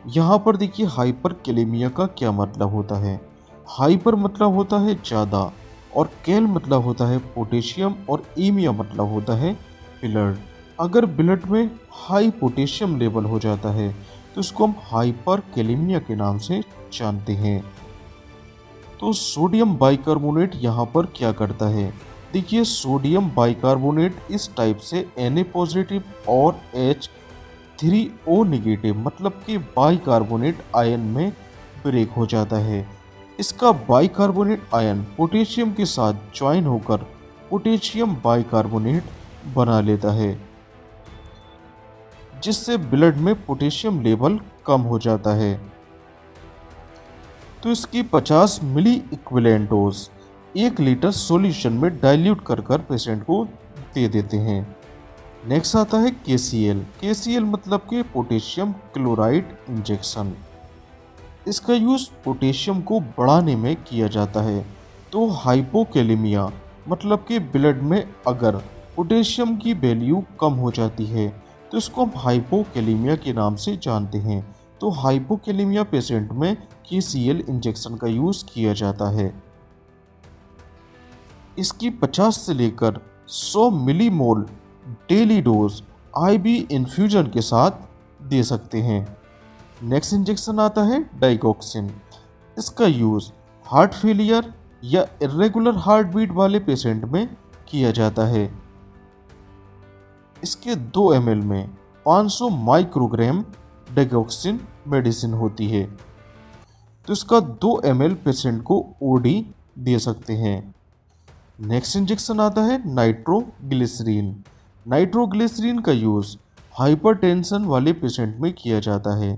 यहाँ पर देखिए हाइपरकैलेमिया का क्या मतलब होता है। हाइपर मतलब होता है ज़्यादा, और कैल मतलब होता है पोटेशियम, और एमिया मतलब होता है ब्लड। अगर ब्लड में हाई पोटेशियम लेवल हो जाता है तो इसको हम हाइपरकैलेमिया के नाम से जानते हैं। तो सोडियम बाइकार्बोनेट यहाँ पर क्या करता है, देखिए सोडियम बाइकार्बोनेट इस टाइप से Na पॉजिटिव और H3O नेगेटिव मतलब कि बाइकार्बोनेट आयन में ब्रेक हो जाता है। इसका बाइकार्बोनेट आयन पोटेशियम के साथ ज्वाइन होकर पोटेशियम बाइकार्बोनेट बना लेता है, जिससे ब्लड में पोटेशियम लेवल कम हो जाता है। तो इसकी 50 मिली इक्विवेलेंट डोज 1 लीटर सॉल्यूशन में डाइल्यूट कर पेशेंट को दे देते हैं। नेक्स्ट आता है KCl मतलब कि पोटेशियम क्लोराइड इंजेक्शन। इसका यूज़ पोटेशियम को बढ़ाने में किया जाता है। तो हाइपोकैलेमिया मतलब कि ब्लड में अगर पोटेशियम की वैल्यू कम हो जाती है तो इसको हम हाइपोकैलेमिया के नाम से जानते हैं। तो हाइपोकैलेमिया पेशेंट में KCl इंजेक्शन का यूज़ किया जाता है। इसकी 50 से लेकर 100 millimole daily dose IV infusion के साथ दे सकते हैं। नेक्स्ट इंजेक्शन आता है डाइगोक्सिन। इसका यूज़ हार्ट फेलियर या इरेगुलर हार्ट बीट वाले पेशेंट में किया जाता है। इसके 2 ml में 500 माइक्रोग्राम डेगोक्सिन मेडिसिन होती है, तो इसका 2 ml पेशेंट को ओडी दे सकते हैं। नेक्स्ट इंजेक्शन आता है नाइट्रोग्लिसरीन। नाइट्रोग्लिसरीन का यूज़ हाइपरटेंशन वाले पेशेंट में किया जाता है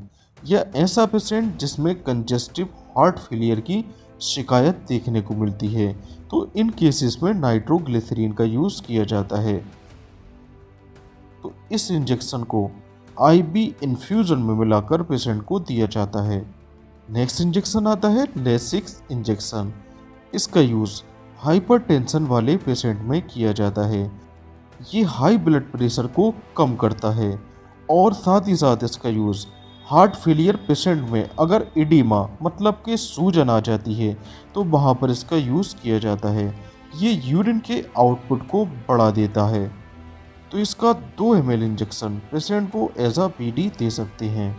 या ऐसा पेशेंट जिसमें कंजेस्टिव हार्ट फेलियर की शिकायत देखने को मिलती है, तो इन केसेस में नाइट्रोग्लिसरीन का यूज़ किया जाता है। तो इस इंजेक्शन को आईवी इन्फ्यूजन में मिलाकर पेशेंट को दिया जाता है। नेक्स्ट इंजेक्शन आता है लेसिक्स इंजेक्शन। इसका यूज़ हाइपरटेंशन वाले पेशेंट में किया जाता है। ये हाई ब्लड प्रेशर को कम करता है और साथ ही साथ इसका यूज़ हार्ट फेलियर पेशेंट में अगर इडीमा मतलब कि सूजन आ जाती है तो वहाँ पर इसका यूज़ किया जाता है। ये यूरिन के आउटपुट को बढ़ा देता है, तो इसका 2 ml इंजेक्शन पेशेंट को एज अ पीडी दे सकते हैं।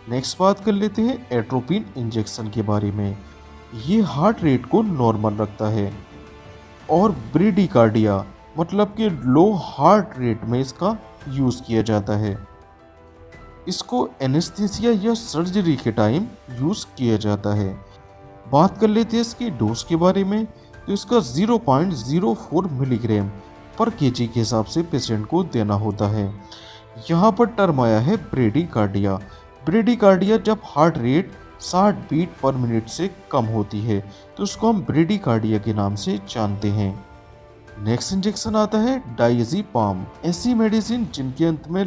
नेक्स्ट बात कर लेते हैं एट्रोपिन इंजेक्शन के बारे में। ये हार्ट रेट को नॉर्मल रखता है और ब्रेडिकार्डिया मतलब कि लो हार्ट रेट में इसका यूज़ किया जाता है। इसको एनेस्थीसिया या सर्जरी के टाइम यूज़ किया जाता है। बात कर लेते हैं इसकी डोज के बारे में, तो इसका 0.04 मिलीग्राम पर केजी के हिसाब से पेशेंट को देना होता है। यहाँ पर टर्म आया है ब्रेडिकार्डिया। ब्रेडिकार्डिया जब heart rate 60 beat per minute से कम होती है तो उसको हम ब्रेडिकार्डिया के नाम से जानते हैं। नेक्स्ट इंजेक्शन आता है डायज़ेपाम। ऐसी मेडिसिन जिनके अंत में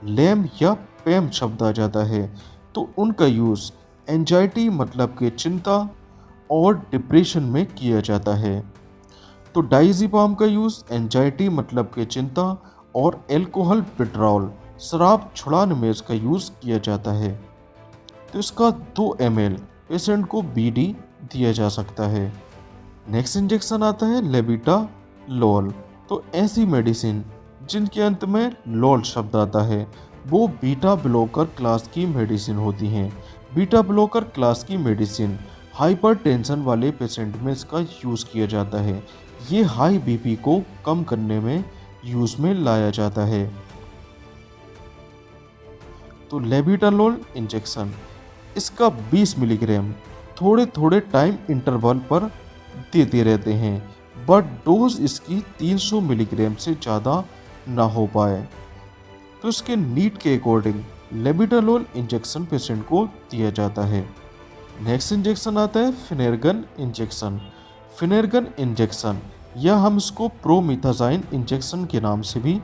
लैम या पैम शब्द आ जाता है, तो उनका यूज़ एंजाइटी मतलब कि चिंता और डिप्रेशन में किया जाता है। तो डायज़ेपाम का यूज़ एंजाइटी मतलब कि चिंता और एल्कोहल विड्रॉल शराब छुड़ाने में इसका यूज़ किया जाता है। तो इसका 2 ml पेशेंट को बीडी दिया जा सकता है। नेक्स्ट इंजेक्शन आता है लेविटालोल। तो ऐसी मेडिसिन जिनके अंत में लोल शब्द आता है वो बीटा ब्लॉकर क्लास की मेडिसिन होती हैं। बीटा ब्लॉकर क्लास की मेडिसिन हाइपरटेंशन वाले पेशेंट में इसका यूज़ किया जाता है। ये हाई बीपी को कम करने में यूज़ में लाया जाता है। तो लेविटालोल इंजेक्शन इसका 20 मिलीग्राम थोड़े थोड़े टाइम इंटरवल पर देते रहते हैं, बट डोज इसकी 300 मिलीग्राम से ज़्यादा ना हो पाए। तो इसके नीड के अकॉर्डिंग लेविटालोल इंजेक्शन पेशेंट को दिया जाता है। नेक्स्ट इंजेक्शन आता है फिनेरगन इंजेक्शन। फिनेरगन इंजेक्शन या हम इसको प्रोमिथाजाइन इंजेक्शन के नाम से भी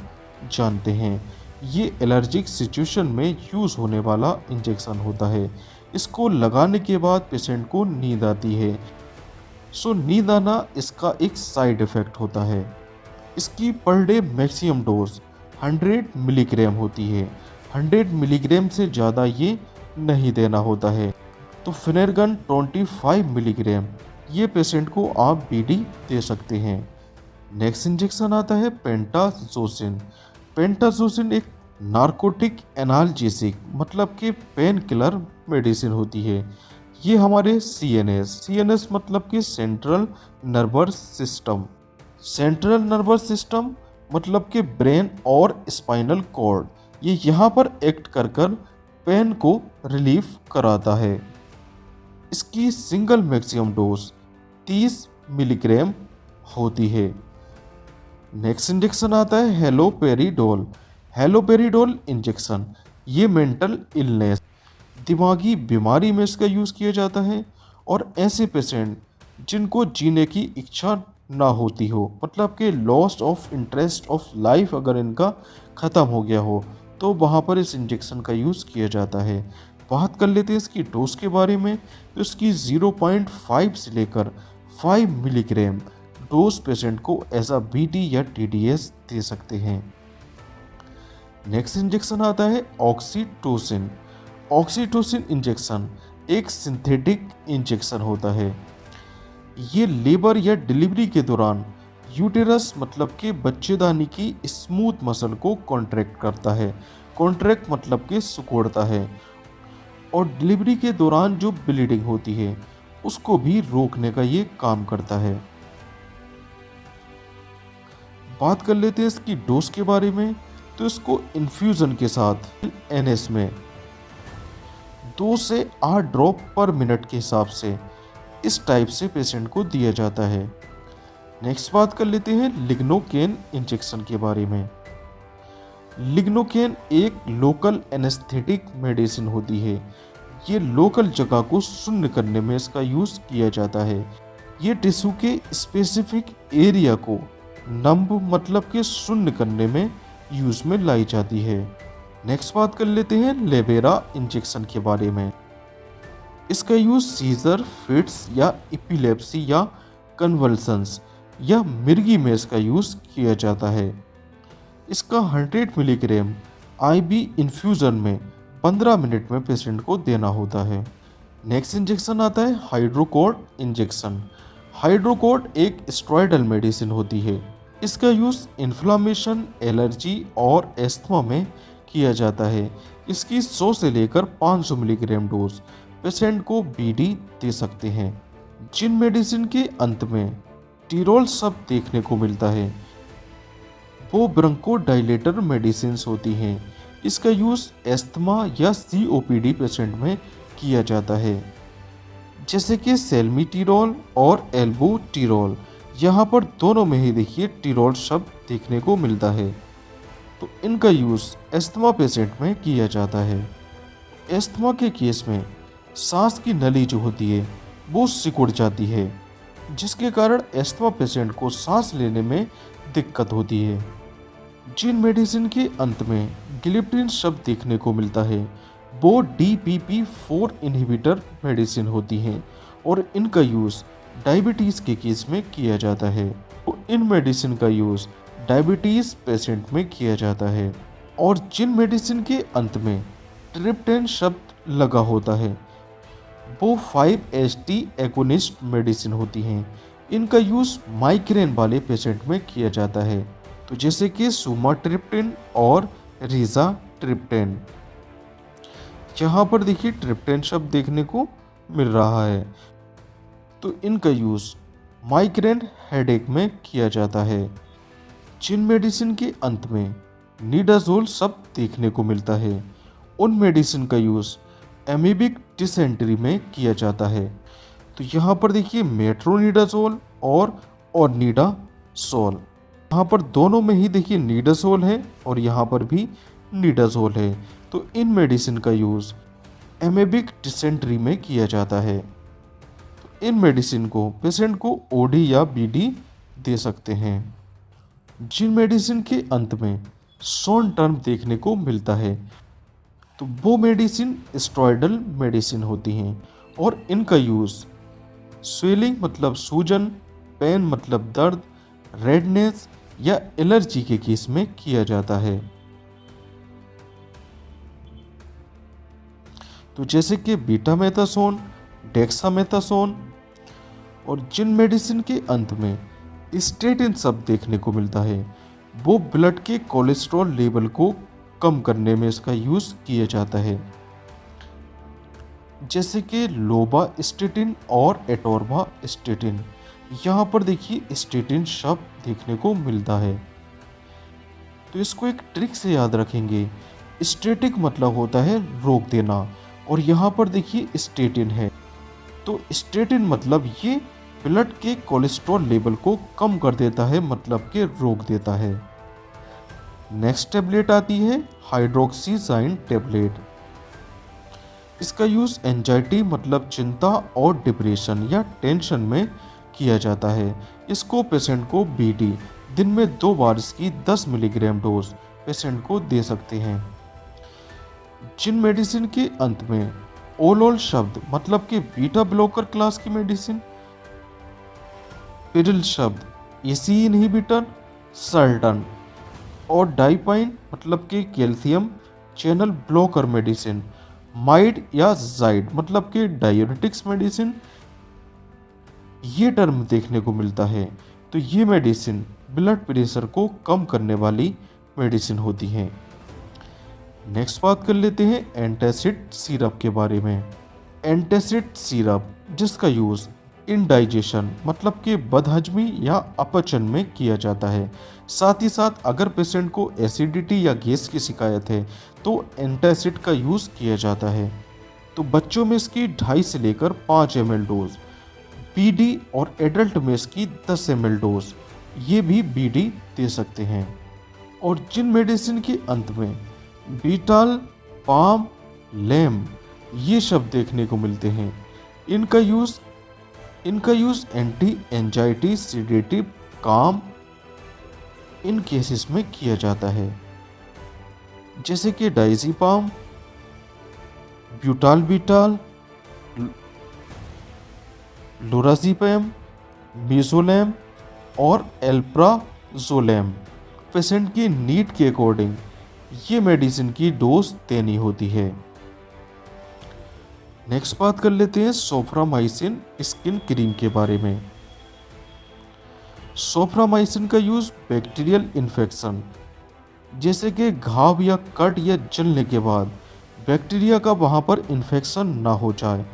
जानते हैं। ये एलर्जिक सिचुएशन में यूज़ होने वाला इंजेक्शन होता है। इसको लगाने के बाद पेशेंट को नींद आती है। सो नींद आना इसका एक साइड इफ़ेक्ट होता है। इसकी per day maximum dose 100 milligram होती है। 100 मिलीग्राम से ज़्यादा ये नहीं देना होता है। तो फिनेरगन 25 मिलीग्राम ये पेशेंट को आप बीडी दे सकते हैं। नेक्स्ट इंजेक्शन आता है पेंटाजोसिन। पेंटाजोसिन एक नार्कोटिक एनाल्जेसिक मतलब कि पेन किलर मेडिसिन होती है। ये हमारे सीएनएस मतलब कि central nervous system, central nervous system मतलब कि ब्रेन और स्पाइनल कॉर्ड, ये यहाँ पर एक्ट कर पेन को रिलीफ कराता है। इसकी सिंगल मैक्सिमम डोज 30 मिलीग्राम होती है। नेक्स्ट इंजेक्शन आता है हेलोपेरिडोल। हेलोपेरिडोल इंजेक्शन ये मेंटल इलनेस दिमागी बीमारी में इसका यूज़ किया जाता है और ऐसे पेशेंट जिनको जीने की इच्छा ना होती हो मतलब कि loss of interest of life अगर इनका ख़त्म हो गया हो तो वहाँ पर इस इंजेक्शन का यूज़ किया जाता है। बात कर लेते हैं इसकी डोज के बारे में, तो इसकी 0.5 से लेकर 5 मिलीग्राम डोज पेशेंट को एज अ बीटी या टीडीएस दे सकते हैं। नेक्स्ट इंजेक्शन आता है ऑक्सीटोसिन। ऑक्सीटोसिन इंजेक्शन एक सिंथेटिक इंजेक्शन होता है। ये लेबर या डिलीवरी के दौरान यूटेरस मतलब कि बच्चेदानी की स्मूथ मसल को कॉन्ट्रैक्ट करता है। कॉन्ट्रैक्ट मतलब कि सिकुड़ता है और डिलीवरी के दौरान जो ब्लीडिंग होती है उसको भी रोकने का ये काम करता है। बात कर लेते हैं इसकी डोज के बारे में। तो इसको इन्फ्यूज़न के साथ एनएस में 2 से 8 ड्रॉप पर मिनट के हिसाब से इस टाइप से पेशेंट को दिया जाता है। नेक्स्ट बात कर लेते हैं लिग्नोकेन इंजेक्शन के बारे में। लिग्नोकेन एक लोकल एनेस्थेटिक मेडिसिन होती है। ये लोकल जगह को शून्य करने में इसका यूज़ किया जाता है। ये टिश्यू के स्पेसिफिक एरिया को नंब मतलब के शून्य करने में यूज़ में लाई जाती है। नेक्स्ट बात कर लेते हैं लेबेरा इंजेक्शन के बारे में। इसका यूज़ सीजर, फिट्स या एपिलेप्सी या कन्वल्सन्स या मिर्गी में इसका यूज़ किया जाता है। इसका 100 मिलीग्राम आईवी इन्फ्यूज़न में 15 मिनट में पेशेंट को देना होता है। नेक्स्ट इंजेक्शन आता है हाइड्रोकोर्ट इंजेक्शन। हाइड्रोकोर्ट एक स्टेरॉयडल मेडिसिन होती है। इसका यूज़ इन्फ्लामेशन, एलर्जी और एस्थमा में किया जाता है। इसकी 100 से लेकर 500 मिलीग्राम डोज पेशेंट को बीडी दे सकते हैं। जिन मेडिसिन के अंत में टिरोल शब्द देखने को मिलता है वो ब्रोंकोडायलेटर मेडिसिन होती हैं। इसका यूज़ एस्थमा या सीओपीडी पेशेंट में किया जाता है, जैसे कि सेल्मीटिरोल और एल्बुटिरोल। यहाँ पर दोनों में ही देखिए टिरोल शब्द देखने को मिलता है। तो इनका यूज़ एस्थमा पेशेंट में किया जाता है। एस्थमा के केस में सांस की नली जो होती है वो सिकुड़ जाती है, जिसके कारण एस्थमा पेशेंट को सांस लेने में दिक्कत होती है। जिन मेडिसिन के अंत में गिलिप्टिन शब्द देखने को मिलता है वो DPP-4 इनहिबिटर मेडिसिन होती हैं और इनका यूज़ डायबिटीज़ के केस में किया जाता है। तो इन मेडिसिन का यूज़ डायबिटीज़ पेशेंट में किया जाता है। और जिन मेडिसिन के अंत में ट्रिप्टेन शब्द लगा होता है वो 5-HT एगोनिस्ट मेडिसिन होती हैं। इनका यूज़ माइग्रेन वाले पेशेंट में किया जाता है, तो जैसे कि सुमाट्रिप्टेन और रिजाट्रिप्टेन। यहाँ पर देखिए ट्रिप्टेन शब्द देखने को मिल रहा है। तो इनका यूज़ माइग्रेन हेडेक में किया जाता है। जिन मेडिसिन के अंत में निडाज़ोल शब्द देखने को मिलता है उन मेडिसिन का यूज़ एमीबिक डिसेंट्री में किया जाता है। तो यहाँ पर देखिए मेट्रोनिडाज़ोल और निडासोल। यहाँ पर दोनों में ही देखिए निडाज़ोल है और यहाँ पर भी निडाज़ोल है। तो इन मेडिसिन का यूज़ एमीबिक डिसेंट्री में किया जाता है। तो इन मेडिसिन को पेशेंट को ओडी या बीडी दे सकते हैं। जिन मेडिसिन के अंत में शॉर्ट टर्म देखने को मिलता है तो वो मेडिसिन स्टेरॉयडल मेडिसिन होती हैं और इनका यूज़ स्वेलिंग मतलब सूजन, पेन मतलब दर्द, रेडनेस या एलर्जी के केस में किया जाता है। तो जैसे कि बीटामेथासोन, डेक्सामेथासोन। और जिन मेडिसिन के अंत में स्टेटिन शब्द देखने को मिलता है वो ब्लड के कोलेस्ट्रॉल लेवल को कम करने में इसका यूज़ किया जाता है, जैसे कि लोबास्टेटिन और एटोर्बास्टेटिन। यहाँ पर देखिए स्टेटिन शब्द देखने को मिलता है। तो इसको एक ट्रिक से याद रखेंगे। स्टेटिक मतलब होता है रोक देना और यहाँ पर देखिए स्टेटिन है, तो स्टेटिन मतलब ये ब्लड के कोलेस्ट्रॉल लेवल को कम कर देता है, मतलब कि रोक देता है। नेक्स्ट टेबलेट आती है हाइड्रोक्सीजाइन टेबलेट। इसका यूज़ एंजाइटी मतलब चिंता और डिप्रेशन या टेंशन में किया जाता है। इसको पेशेंट को बीडी दिन में 2 बार इसकी 10 मिलीग्राम डोज पेशेंट को दे सकते हैं। जिन मेडिसिन के अंत में ओलोल शब्द मतलब कि बीटा ब्लॉकर क्लास की मेडिसिन, पिरिल शब्द एसी इनहिबिटर, सर्टन और डाइपाइन मतलब कि calcium channel blocker medicine, might या जाइड मतलब कि डायूरेटिक्स मेडिसिन, ये टर्म देखने को मिलता है। तो ये मेडिसिन ब्लड प्रेशर को कम करने वाली मेडिसिन होती हैं। नेक्स्ट बात कर लेते हैं एंटासिड सिरप के बारे में। एंटासिड सिरप जिसका यूज़ इनडाइजेशन मतलब कि बदहजमी या अपचन में किया जाता है। साथ ही साथ अगर पेशेंट को एसिडिटी या गैस की शिकायत है तो एंटासिड का यूज़ किया जाता है। तो बच्चों में इसकी 2.5 से लेकर 5 ml डोज, बीडी और एडल्ट में इसकी 10 ml डोज ये भी बीडी दे सकते हैं। और जिन मेडिसिन के अंत में बीटाल, पाम, लेम ये शब्द देखने को मिलते हैं, इनका यूज़ एंटी एंजाइटी, सीडेटिव, काम इन केसेस में किया जाता है, जैसे कि डाइज़ीपाम, ब्यूटाल, लोराज़ेपम, मेज़ोलेम और एल्प्राज़ोलेम। पेशेंट की नीड के अकॉर्डिंग ये मेडिसिन की डोज देनी होती है। नेक्स्ट बात कर लेते हैं सोफ्रामाइसिन स्किन क्रीम के बारे में। सोफ्रामाइसिन का यूज़ बैक्टीरियल इन्फेक्शन जैसे कि घाव या कट या जलने के बाद बैक्टीरिया का वहाँ पर इन्फेक्शन ना हो जाए,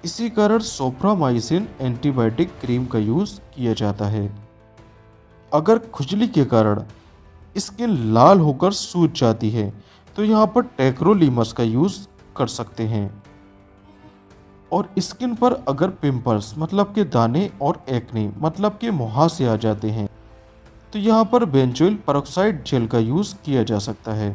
इसी कारण सोफ्रामाइसिन एंटीबायोटिक क्रीम का यूज़ किया जाता है। अगर खुजली के कारण स्किन लाल होकर सूज जाती है तो यहाँ पर टेक्रोलीमस का यूज़ कर सकते हैं। और स्किन पर अगर पिंपल्स मतलब के दाने और एक्ने मतलब के मुहासे आ जाते हैं तो यहाँ पर बेंजोइल पेरोक्साइड जेल का यूज़ किया जा सकता है।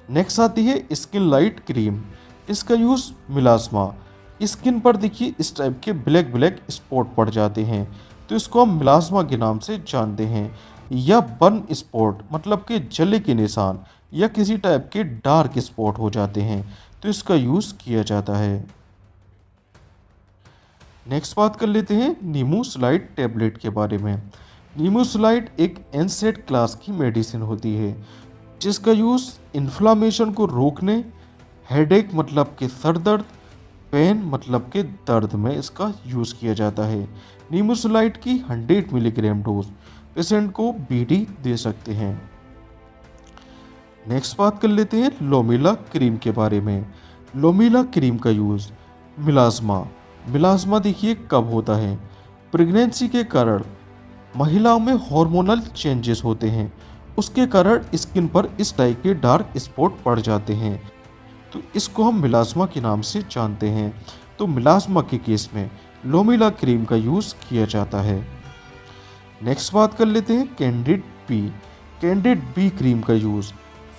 नेक्स्ट आती है स्किन लाइट क्रीम। इसका यूज़ मिलास्मा, स्किन पर देखिए इस टाइप के ब्लैक स्पॉट पड़ जाते हैं तो इसको हम मिलास्मा के नाम से जानते हैं, या बर्न स्पॉट मतलब के जले के निशान या किसी टाइप के डार्क स्पॉट हो जाते हैं तो इसका यूज़ किया जाता है। नेक्स्ट बात कर लेते हैं नीमोसलाइड टैबलेट के बारे में। नीमोसलाइड एक एनसेड क्लास की मेडिसिन होती है जिसका यूज़ इन्फ्लामेशन को रोकने, हेडेक मतलब के सर दर्द, पेन मतलब के दर्द में इसका यूज़ किया जाता है। नीमोसलाइड की 100 मिलीग्राम डोज पेशेंट को बीडी दे सकते हैं। नेक्स्ट बात कर लेते हैं लोमिला क्रीम के बारे में। लोमिला क्रीम का यूज़ मिलास्मा देखिए कब होता है, प्रेगनेंसी के कारण महिलाओं में हार्मोनल चेंजेस होते हैं, उसके कारण स्किन पर इस टाइप के डार्क स्पॉट पड़ जाते हैं तो इसको हम मिलास्मा के नाम से जानते हैं। तो मिलास्मा के केस में लोमिला क्रीम का यूज़ किया जाता है। नेक्स्ट बात कर लेते हैं कैंडिड बी क्रीम का यूज़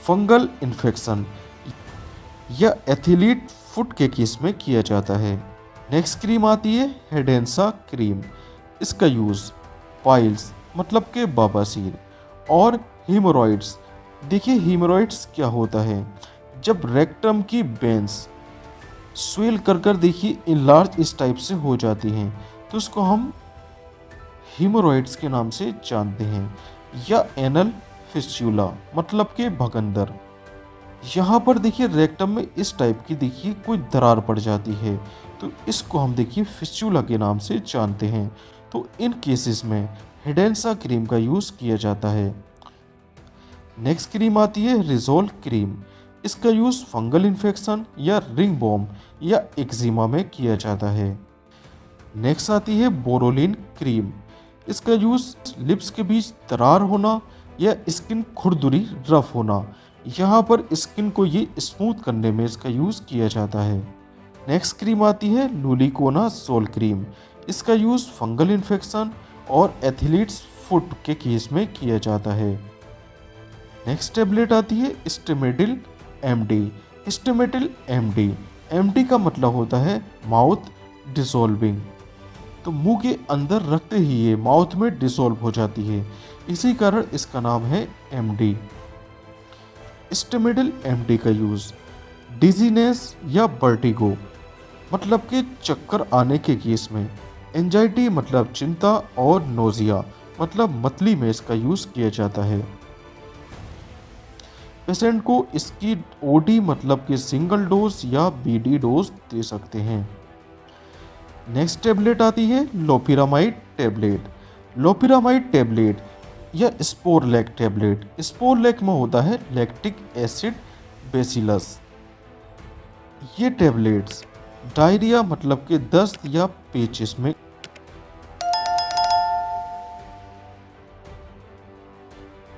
फंगल इन्फेक्शन या एथलीट फुट के केस में किया जाता है। नेक्स्ट क्रीम आती है हेडेंसा क्रीम। इसका यूज़ पाइल्स मतलब के बवासीर और हीमोरॉइड्स। देखिए हीमोरॉइड्स क्या होता है, जब रेक्टम की वेंस स्वेल कर देखिए इनलार्ज इस टाइप से हो जाती हैं तो उसको हम हीमोरॉइड्स के नाम से जानते हैं, या एनल फिस्चुला मतलब के भगंदर। यहाँ पर देखिए रेक्टम में इस टाइप की देखिए कोई दरार पड़ जाती है तो इसको हम देखिए फिस्चुला के नाम से जानते हैं। तो इन केसेस में हेडेंसा क्रीम का यूज़ किया जाता है। नेक्स्ट क्रीम आती है रिजोल क्रीम। इसका यूज़ फंगल इन्फेक्शन या रिंग बॉम या एक्जिमा में किया जाता है। नेक्स्ट आती है बोरोलिन क्रीम। इसका यूज़ लिप्स के बीच दरार होना या स्किन खुरदुरी रफ होना, यहाँ पर स्किन को ये स्मूथ करने में इसका यूज़ किया जाता है। नेक्स्ट क्रीम आती है लूलिकोना सोल क्रीम। इसका यूज़ फंगल इन्फेक्शन और एथलीट्स फुट के केस में किया जाता है। नेक्स्ट टेबलेट आती है Stemetil MD. Stemetil MD, MD का मतलब होता है माउथ डिसॉल्विंग, तो मुंह के अंदर रखते ही ये माउथ में डिसॉल्व हो जाती है, इसी कारण इसका नाम है एमडी। स्टेमेटिल एमडी का यूज़ डिजीनेस या वर्टिगो मतलब के चक्कर आने के केस में, एंजाइटी मतलब चिंता और नोजिया मतलब मतली में इसका यूज़ किया जाता है। पेशेंट को इसकी ओडी मतलब के सिंगल डोज या बीडी डोज दे सकते हैं। नेक्स्ट टेबलेट आती है लोपिरामाइड टेबलेट। लोपिरामाइड टेबलेट या स्पोरलैक टैबलेट। स्पोरलैक में होता है लैक्टिक एसिड बेसिलस। ये टैबलेट्स डायरिया मतलब कि दस्त या पेचिश में